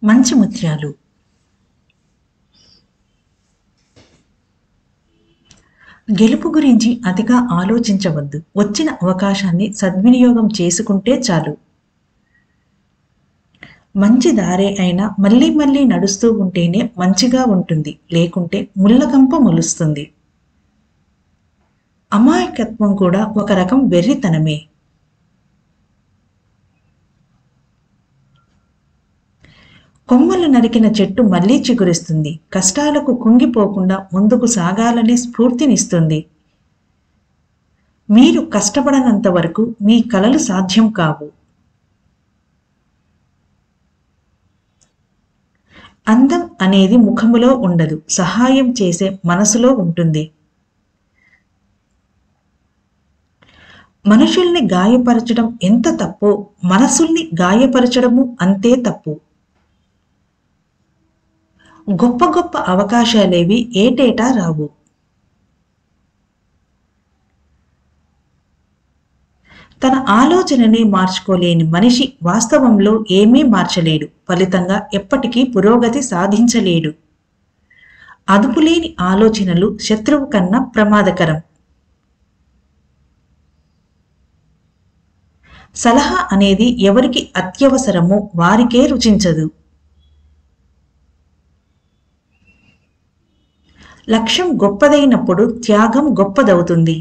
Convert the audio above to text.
మంచి ముత్యాలు. గెలుపు గురించి అతిగా ఆలోచించవద్దు. వచ్చిన అవకాశాన్ని సద్వినియోగం చేసుకుంటే చాలు. మంచి దారే అయినా మళ్ళీ మళ్ళీ నడుస్తూ ఉంటేనే మంచిగా ఉంటుంది, లేకుంటే ముళ్ళకంప మొలుస్తుంది. అమాయకత్వం కూడా ఒక రకం వెర్రితనమే. కొమ్మలు నరికిన చెట్టు మళ్లీ చిగురిస్తుంది. కష్టాలకు కుంగిపోకుండా ముందుకు సాగాలనే స్ఫూర్తినిస్తుంది. మీరు కష్టపడనంత వరకు మీ కలలు సాధ్యం కావు. అందం అనేది ముఖములో ఉండదు, సహాయం చేసే మనసులో ఉంటుంది. మనుషుల్ని గాయపరచడం ఎంత తప్పో మనసుల్ని గాయపరచడము అంతే తప్పు. గొప్ప గొప్ప అవకాశాలేవి ఏటేటా రావు. తన ఆలోచనని మార్చుకోలేని మనిషి వాస్తవంలో ఏమీ మార్చలేడు, ఫలితంగా ఎప్పటికీ పురోగతి సాధించలేడు. అదుపులేని ఆలోచనలు శత్రువు కన్నా ప్రమాదకరం. సలహా అనేది ఎవరికి అత్యవసరమో వారికే రుచించదు. లక్ష్యం గొప్పదైనప్పుడు త్యాగం గొప్పదవుతుంది.